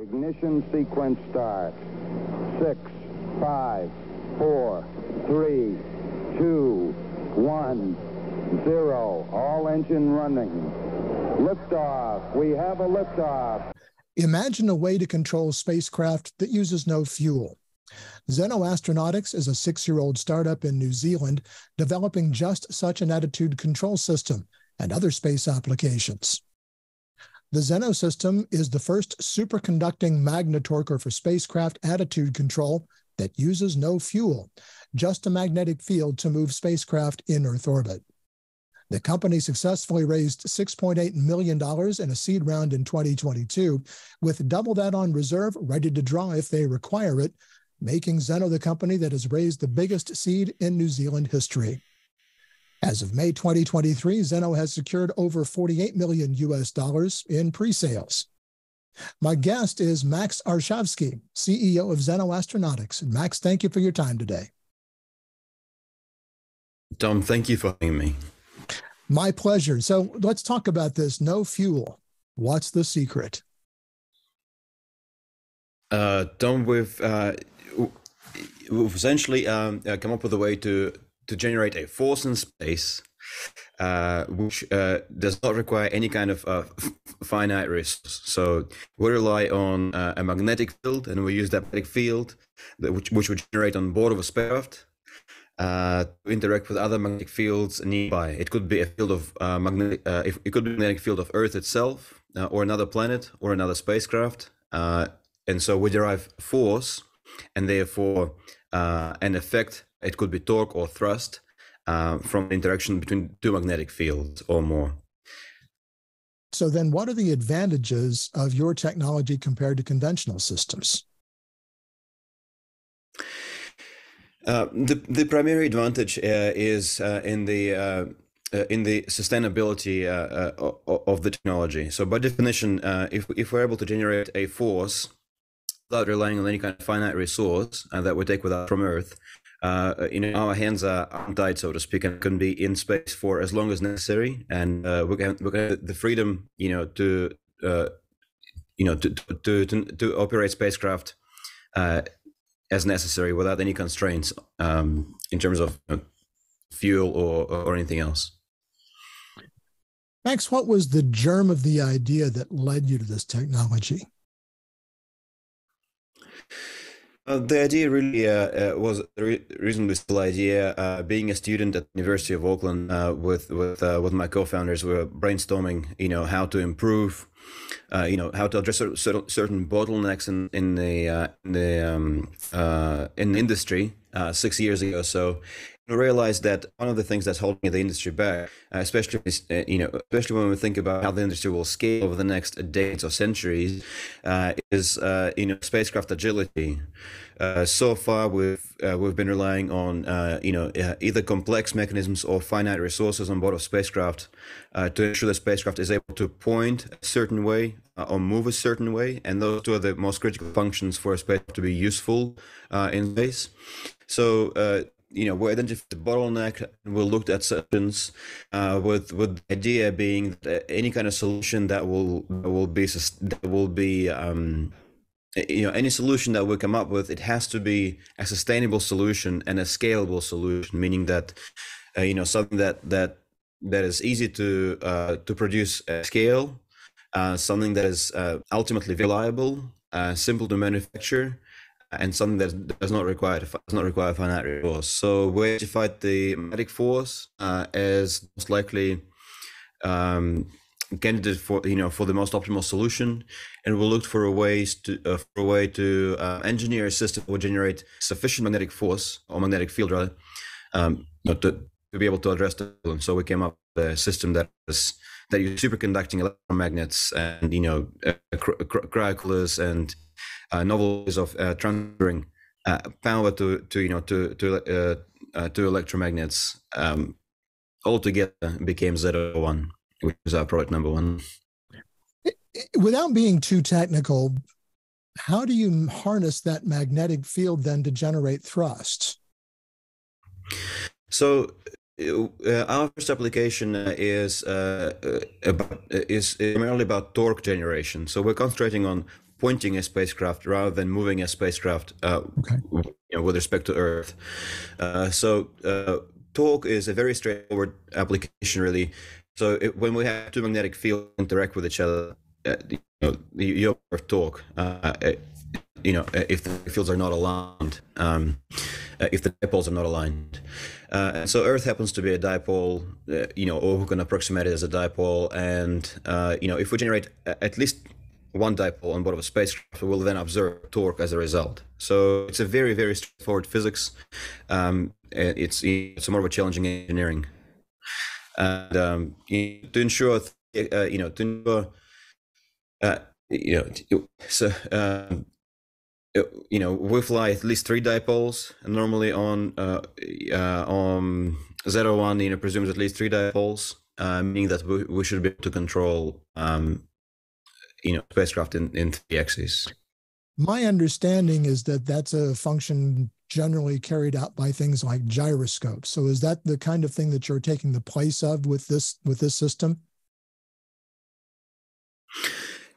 Ignition sequence start. 6, 5, 4, 3, 2, 1, 0. All engine running. Liftoff. We have a liftoff. Imagine a way to control spacecraft that uses no fuel. Zenno Astronautics is a 6-year-old startup in New Zealand developing just such an attitude control system and other space applications. The Zenno system is the first superconducting magnetorquer for spacecraft attitude control that uses no fuel, just a magnetic field to move spacecraft in Earth orbit. The company successfully raised $6.8 million in a seed round in 2022, with double that on reserve, ready to draw if they require it, making Zenno the company that has raised the biggest seed in New Zealand history. As of May 2023, Zenno has secured over $48 million in pre-sales. My guest is Max Arshavsky, CEO of Zenno Astronautics. Max, thank you for your time today. Tom, thank you for having me. My pleasure. So let's talk about this. No fuel. What's the secret? Tom, we've essentially come up with a way to generate a force in space, which does not require any kind of finite resource. So we rely on a magnetic field, and we use that magnetic field, which we generate on board of a spacecraft, to interact with other magnetic fields nearby. It could be a field of it could be a magnetic field of Earth itself, or another planet, or another spacecraft, and so we derive force, and therefore an effect. It could be torque or thrust from interaction between two magnetic fields or more. So then what are the advantages of your technology compared to conventional systems? The primary advantage is in the sustainability of the technology. So by definition, if we're able to generate a force without relying on any kind of finite resource that we take from Earth, our hands are tied, so to speak, and can be in space for as long as necessary, and we can have the freedom, to operate spacecraft as necessary without any constraints in terms of fuel or anything else. Max, what was the germ of the idea that led you to this technology? The idea really was a reasonably simple idea. Being a student at the University of Auckland with my co-founders, we were brainstorming, how to improve, how to address certain bottlenecks in the industry 6 years ago. So we realized that one of the things that's holding the industry back, especially when we think about how the industry will scale over the next decades or centuries, is spacecraft agility. So far, we've been relying on either complex mechanisms or finite resources on board of spacecraft to ensure the spacecraft is able to point a certain way or move a certain way, and those two are the most critical functions for a spacecraft to be useful in space. So we identified the bottleneck, and we looked at solutions with the idea being that any kind of solution that will be any solution that we come up with, it has to be a sustainable solution and a scalable solution, meaning that something that is easy to produce at scale, something that is ultimately reliable, simple to manufacture, and something that does not require finite resource. So we identified the magnetic force as most likely candidate for the most optimal solution, and we looked for a way to engineer a system that would generate sufficient magnetic force or magnetic field rather to be able to address the problem. So we came up with a system that uses superconducting electromagnets and cryocoolers and novel ways of transferring power to electromagnets. Altogether became Z01, which is our product number one. Without being too technical, how do you harness that magnetic field then to generate thrust? So our first application is primarily about torque generation. So we're concentrating on pointing a spacecraft rather than moving a spacecraft with respect to Earth. So torque is a very straightforward application, really. So when we have two magnetic fields interact with each other, you have torque. If the fields are not aligned, if the dipoles are not aligned. So Earth happens to be a dipole, or we can approximate it as a dipole. And, if we generate at least one dipole on board of a spacecraft, we will then observe torque as a result. So it's a very, very straightforward physics. It's more of a challenging engineering. And to ensure, we fly at least three dipoles, and normally on Zenno 1, presumes at least three dipoles, meaning that we should be able to control, spacecraft in three axes. My understanding is that that's a function generally carried out by things like gyroscopes. So is that the kind of thing that you're taking the place of with this system?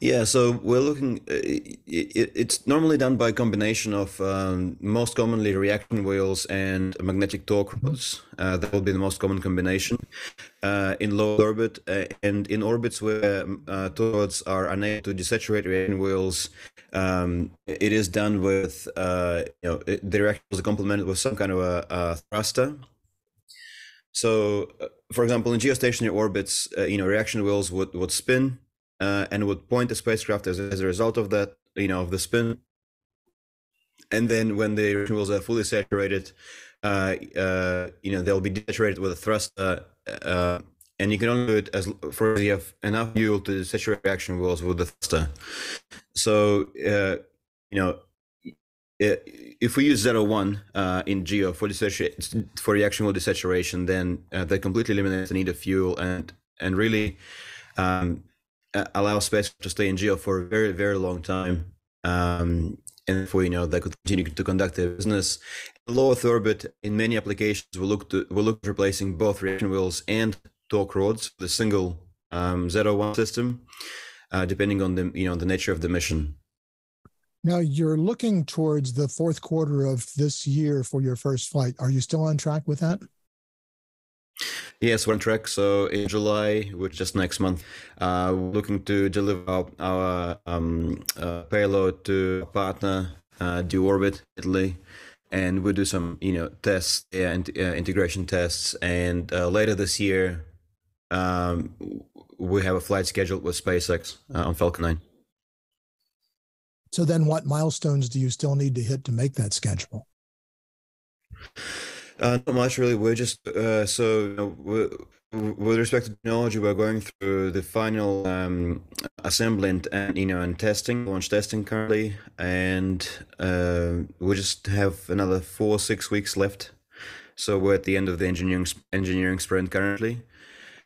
Yeah, so we're looking, it's normally done by a combination of most commonly reaction wheels and magnetic torque rods. That will be the most common combination in low orbit. And in orbits where torque rods are unable to desaturate reaction wheels, it is done with, the reaction wheels are complemented with some kind of a thruster. So, for example, in geostationary orbits, reaction wheels would spin, and would point the spacecraft as a result of that, of the spin. And then when the reaction wheels are fully saturated, they'll be desaturated with a thruster, and you can only do it as you have enough fuel to saturate reaction wheels with the thruster. So, if we use Zenno 1 in GEO for reaction wheel desaturation, then that completely eliminates the need of fuel and really allow space to stay in GEO for a very, very long time. And therefore, they could continue to conduct their business. In low Earth orbit, in many applications, we'll look at replacing both reaction wheels and torque rods with a single Zenno 1 system, depending on the nature of the mission. Now, you're looking towards the fourth quarter of this year for your first flight. Are you still on track with that? Yes, we're on track. So in July, which is just next month, we're looking to deliver our payload to a partner, due orbit, Italy, and we'll do some, tests and integration tests. And later this year, we have a flight scheduled with SpaceX on Falcon 9. So then what milestones do you still need to hit to make that schedule? Not much, really. We're just with respect to technology, we're going through the final assembly and testing, launch testing currently, and we just have another 4-6 weeks left. So we're at the end of the engineering sprint currently,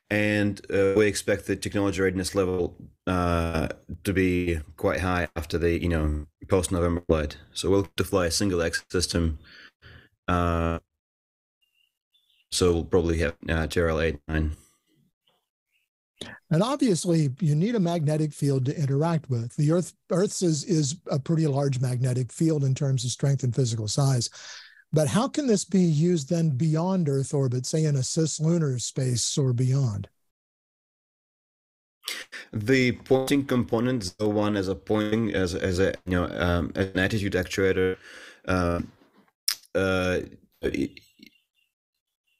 and we expect the technology readiness level to be quite high after the post-November flight. So we'll have to fly a single X system. So we'll probably have TRL 8, 9. And obviously, you need a magnetic field to interact with. The Earth's is a pretty large magnetic field in terms of strength and physical size. But how can this be used then beyond Earth orbit, say in a cislunar space or beyond? The pointing component, the one as an attitude actuator,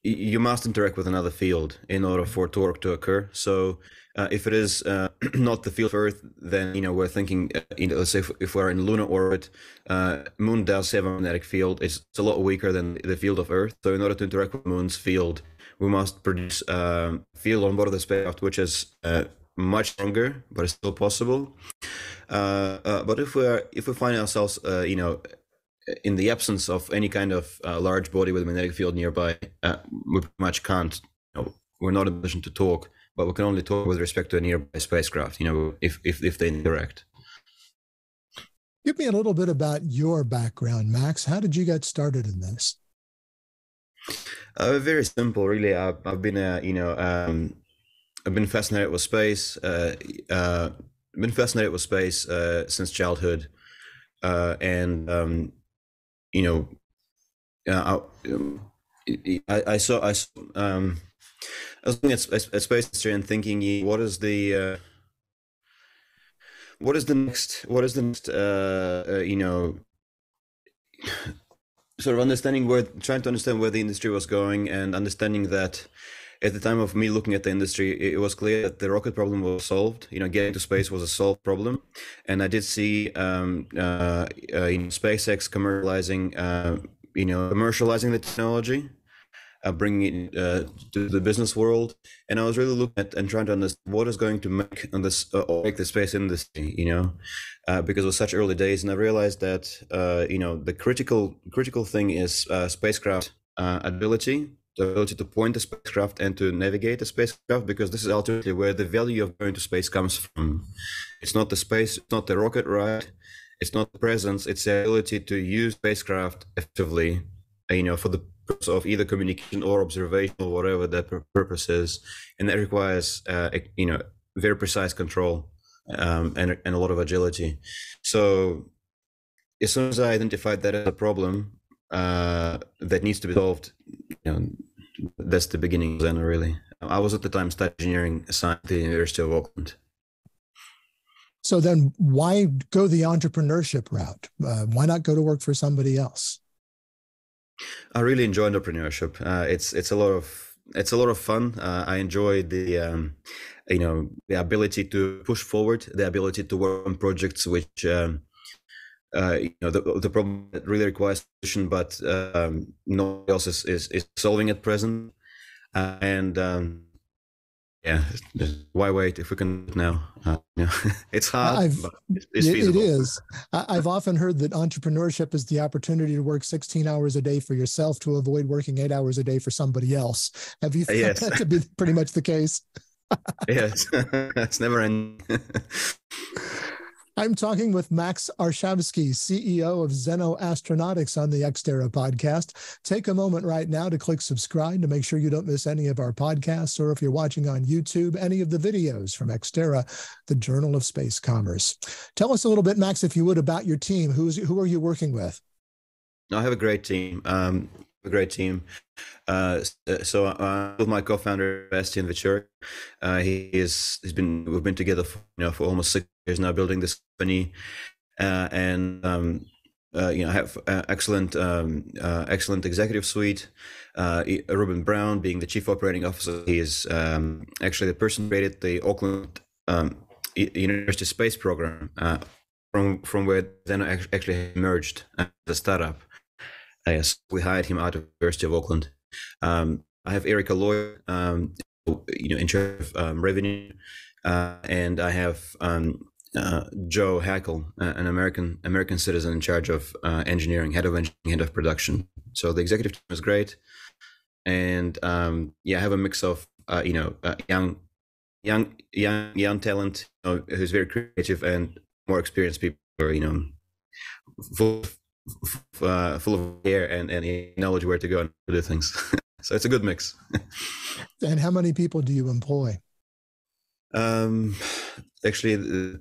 you must interact with another field in order for torque to occur. So if it is not the field of Earth, then we're thinking, let's say if we're in lunar orbit, Moon does have a magnetic field. It's a lot weaker than the field of Earth. So in order to interact with Moon's field, we must produce a field on board of the spacecraft which is much stronger, but it's still possible. But if we find ourselves, in the absence of any kind of large body with a magnetic field nearby, we pretty much can't. We're not in a position to talk, but we can only talk with respect to a nearby spacecraft. If they interact. Give me a little bit about your background, Max. How did you get started in this? Very simple, really. I've been I've been fascinated with space. been fascinated with space since childhood, and you know, I saw I was looking at space history and thinking, what is the next sort of trying to understand where the industry was going, and understanding that at the time of me looking at the industry, it was clear that the rocket problem was solved. Getting to space was a solved problem, and I did see SpaceX commercializing the technology, bringing it to the business world. And I was really looking at and trying to understand what is going to make make the space industry, because it was such early days. And I realized that, the critical thing is spacecraft ability, the ability to point the spacecraft and to navigate the spacecraft, because this is ultimately where the value of going to space comes from. It's not the space, it's not the rocket ride, it's not the presence, it's the ability to use spacecraft effectively, for the purpose of either communication or observation or whatever that purpose is. And that requires, very precise control and a lot of agility. So as soon as I identified that as a problem that needs to be solved, that's the beginning of Zenno, really. I was at the time studying engineering science at the University of Auckland. So then why go the entrepreneurship route? Why not go to work for somebody else? I really enjoy entrepreneurship. It's a lot of fun. I enjoy the ability to push forward, the ability to work on projects which the problem that really requires solution, but nobody else is solving at present. Why wait if we can do it now? It's hard. But it's feasible. It is. I've often heard that entrepreneurship is the opportunity to work 16 hours a day for yourself to avoid working 8 hours a day for somebody else. Have you found that to be pretty much the case? Yes, it's never ending. I'm talking with Max Arshavsky, CEO of Zenno Astronautics on the Ex Terra Podcast. Take a moment right now to click subscribe to make sure you don't miss any of our podcasts, or if you're watching on YouTube, any of the videos from Ex Terra, the Journal of Space Commerce. Tell us a little bit, Max, if you would, about your team. Who are you working with? I have a great team. With my co-founder Bastian Vichur. We've been together for almost 6 years now, building this company, and I have excellent executive suite. Ruben Brown being the chief operating officer. He is actually the person who created the Auckland University Space Program, from where Zenno actually emerged as a startup. Yes, we hired him out of the University of Auckland. I have Erica Lloyd, in charge of revenue, and I have Joe Hackle, an American citizen, in charge of engineering, head of production. So the executive team is great, and I have a mix of young talent, who's very creative, and more experienced people who are full of hair and knowledge where to go and do things. So it's a good mix. And how many people do you employ? Actually,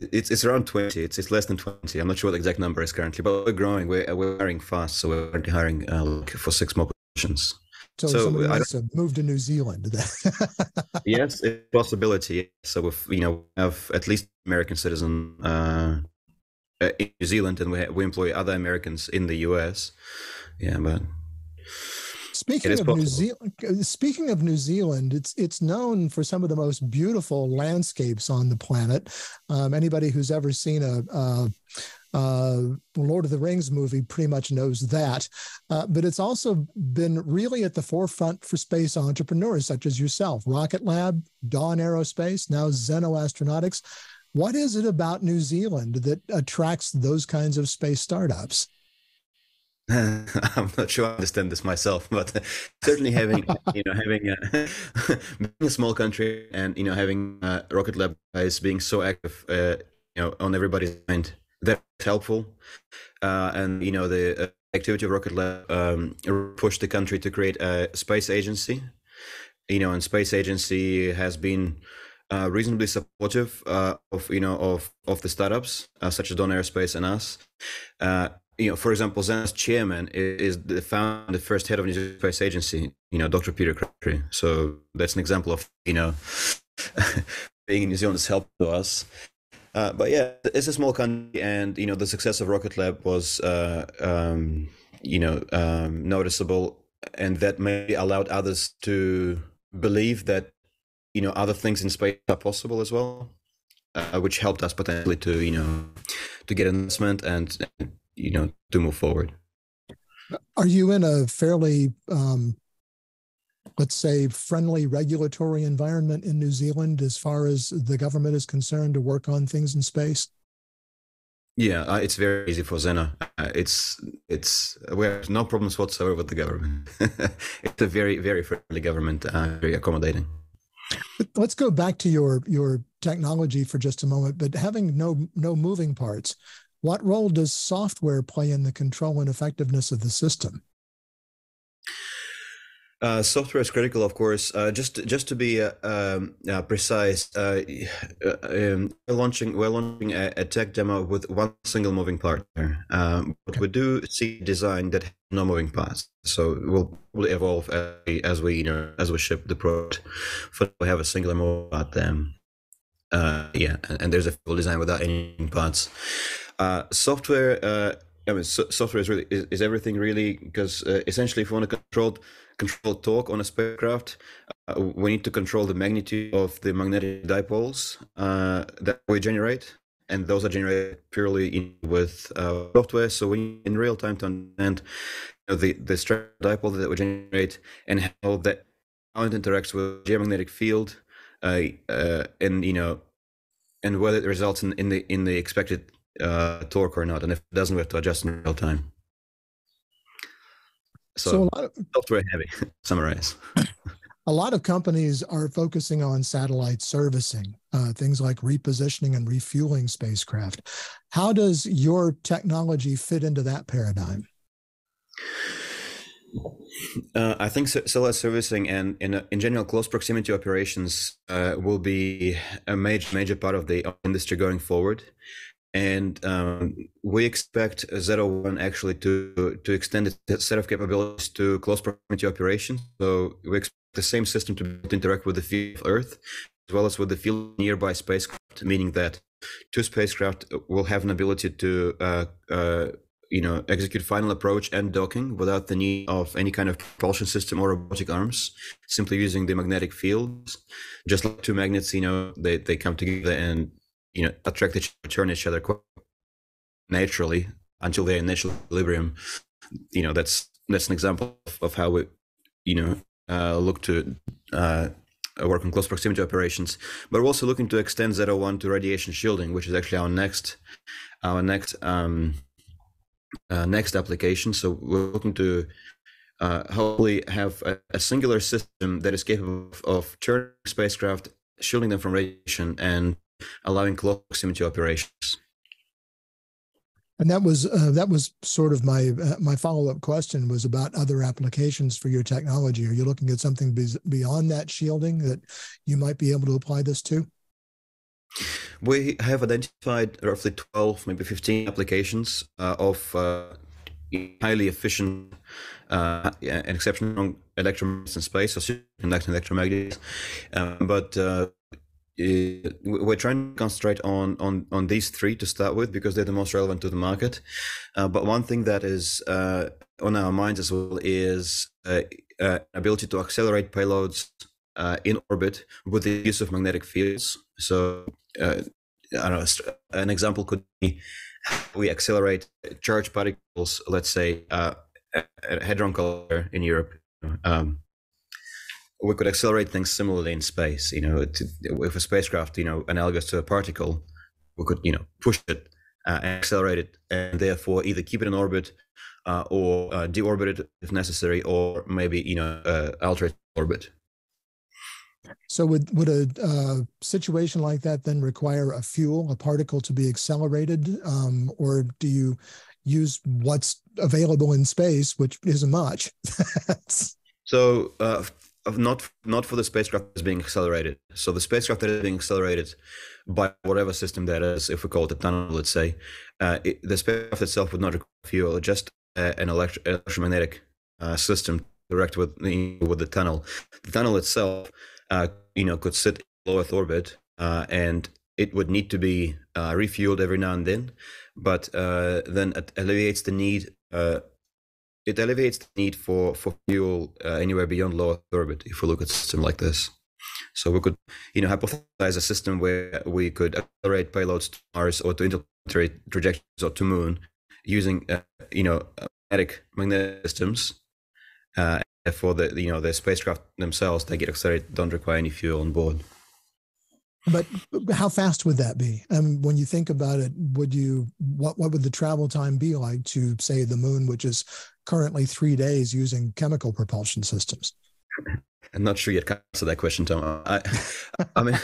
it's around 20. It's less than 20. I'm not sure what the exact number is currently, but we're growing. We're hiring fast, so we're currently hiring for 6 more positions. So somebody must have moved to New Zealand. Yes, it's a possibility. So we have at least American citizen in New Zealand, and we employ other Americans in the US. Yeah, but speaking of New Zealand, it's known for some of the most beautiful landscapes on the planet. Anybody who's ever seen a Lord of the Rings movie pretty much knows that. But it's also been really at the forefront for space entrepreneurs such as yourself. Rocket Lab, Dawn Aerospace, now Zenno Astronautics. What is it about New Zealand that attracts those kinds of space startups? I'm not sure I understand this myself, but certainly having being a small country, and having Rocket Lab guys being so active, on everybody's mind, that's helpful. And the activity of Rocket Lab pushed the country to create a space agency. And space agency has been reasonably supportive of the startups such as Dawn Aerospace and us. For example, Zenno's chairman is the founder, the first head of the Space Agency, Dr. Peter Crabtree. So that's an example of being in New Zealand has helped to us. But yeah, it's a small country, and the success of Rocket Lab was noticeable, and that maybe allowed others to believe that other things in space are possible as well, which helped us potentially to get investment and to move forward. Are you in a fairly let's say friendly regulatory environment in New Zealand as far as the government is concerned to work on things in space? Yeah, it's very easy for Zenno. We have no problems whatsoever with the government. It's a very, very friendly government, very accommodating. Let's go back to your technology for just a moment, but having no moving parts, what role does software play in the control and effectiveness of the system? Software is critical, of course. Just to be precise, we're launching a tech demo with one single moving part there. But we do see design that has no moving parts, so it will probably evolve as we ship the product. We have a singular moving part there. And there's a full design without any moving parts. Software. Software is everything really, because essentially, if we want to control torque on a spacecraft, we need to control the magnitude of the magnetic dipoles that we generate, and those are generated purely with software. So we need in real time to understand the stress dipole that we generate and how it interacts with the geomagnetic field, and whether it results in the expected torque or not, and if it doesn't, we have to adjust in real time. So a lot of software heavy. Summarize. A lot of companies are focusing on satellite servicing, things like repositioning and refueling spacecraft. How does your technology fit into that paradigm? I think satellite servicing and in general close proximity operations will be a major part of the industry going forward. And we expect Zenno actually to extend its set of capabilities to close proximity operations. So we expect the same system to interact with the field of Earth, as well as with the field of nearby spacecraft, meaning that two spacecraft will have an ability to execute final approach and docking without the need of any kind of propulsion system or robotic arms, simply using the magnetic fields. Just like two magnets, they come together and attract each other, turn each other quite naturally until they're in natural equilibrium. That's an example of how we, look to work on close proximity operations. But we're also looking to extend Zenno to radiation shielding, which is actually our next application. So we're looking to hopefully have a singular system that is capable of turning spacecraft, shielding them from radiation, and allowing close proximity operations. And that was sort of my follow-up question was about other applications for your technology. Are you looking at something beyond that shielding that you might be able to apply this to? We have identified roughly 12, maybe 15 applications of highly efficient and exceptional electromagnets in space, or superconducting electromagnets. But we're trying to concentrate on these three to start with, because they're the most relevant to the market. But one thing that is on our minds as well is ability to accelerate payloads in orbit with the use of magnetic fields. So I don't know, an example could be we accelerate charged particles, let's say a hadron collider in Europe. We could accelerate things similarly in space. If a spacecraft, analogous to a particle, we could, push it and accelerate it, and therefore either keep it in orbit or deorbit it if necessary, or maybe, alter its orbit. So would a situation like that then require a particle to be accelerated, or do you use what's available in space, which isn't much? So not for the spacecraft that's being accelerated. So the spacecraft that is being accelerated by whatever system that is, if we call it a tunnel, let's say, the spacecraft itself would not require fuel, just an electromagnetic system direct with the tunnel. The tunnel itself, could sit in low Earth orbit, and it would need to be refueled every now and then, but then it alleviates the need. It alleviates the need for fuel anywhere beyond low Earth orbit if we look at a system like this. So we could, hypothesize a system where we could accelerate payloads to Mars or to interplanetary trajectories or to Moon using, magnetic systems. For the spacecraft themselves, they get accelerated, don't require any fuel on board. But how fast would that be? When you think about it, what would the travel time be like to, say, the Moon, which is currently 3 days using chemical propulsion systems? I'm not sure yet to answer that question, Tom. I mean,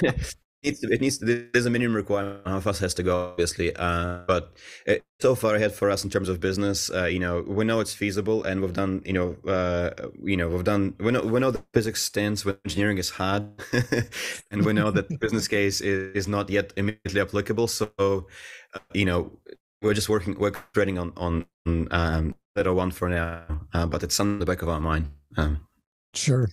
there's a minimum requirement how fast it has to go, obviously. But it's so far ahead for us in terms of business. We know it's feasible, and we've done, we know the physics stands when engineering is hard, and we know that the business case is not yet immediately applicable. So, we're just treading on letter one for now, but it's on the back of our mind. Sure.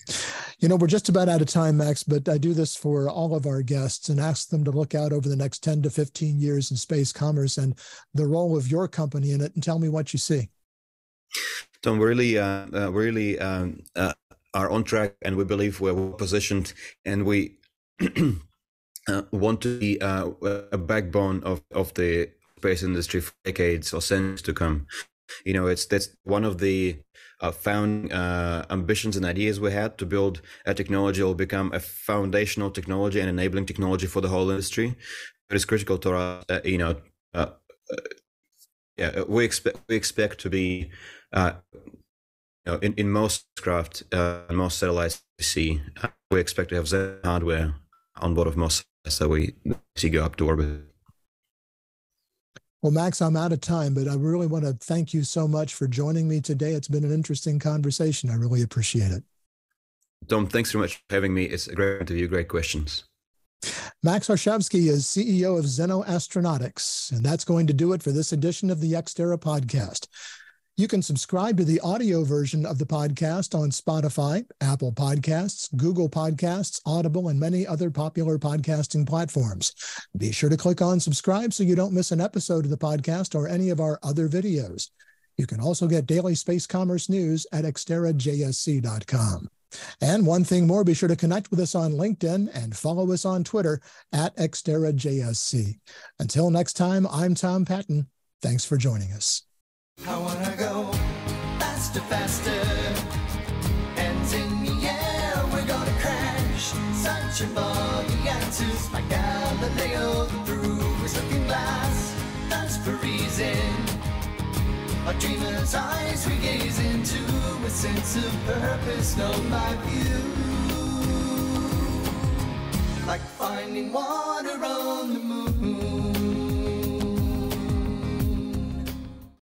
We're just about out of time, Max, but I do this for all of our guests and ask them to look out over the next 10 to 15 years in space commerce and the role of your company in it, and tell me what you see. Tom, we really are on track, and we believe we're well positioned, and we want to be a backbone of the space industry for decades or centuries to come. That's one of the founding ambitions and ideas we had, to build a technology that will become a foundational technology and enabling technology for the whole industry. It is critical to our, we expect to be, in most craft, most satellites we see, we expect to have Zenno hardware on board of most satellites that we see go up to orbit. Well, Max, I'm out of time, but I really want to thank you so much for joining me today. It's been an interesting conversation. I really appreciate it. Tom, thanks so much for having me. It's a great interview, great questions. Max Arshavsky is CEO of Zenno Astronautics, and that's going to do it for this edition of the Ex Terra Podcast. You can subscribe to the audio version of the podcast on Spotify, Apple Podcasts, Google Podcasts, Audible, and many other popular podcasting platforms. Be sure to click on subscribe so you don't miss an episode of the podcast or any of our other videos. You can also get daily space commerce news at exterrajsc.com. And one thing more, be sure to connect with us on LinkedIn and follow us on Twitter at exterrajsc. Until next time, I'm Tom Patton. Thanks for joining us. I wanna go faster, faster. Hands in the air, we're gonna crash. Searching for the answers like Galileo. The proof is looking glass. That's for reason. Our dreamer's eyes we gaze into a sense of purpose, known by view. Like finding water on the moon.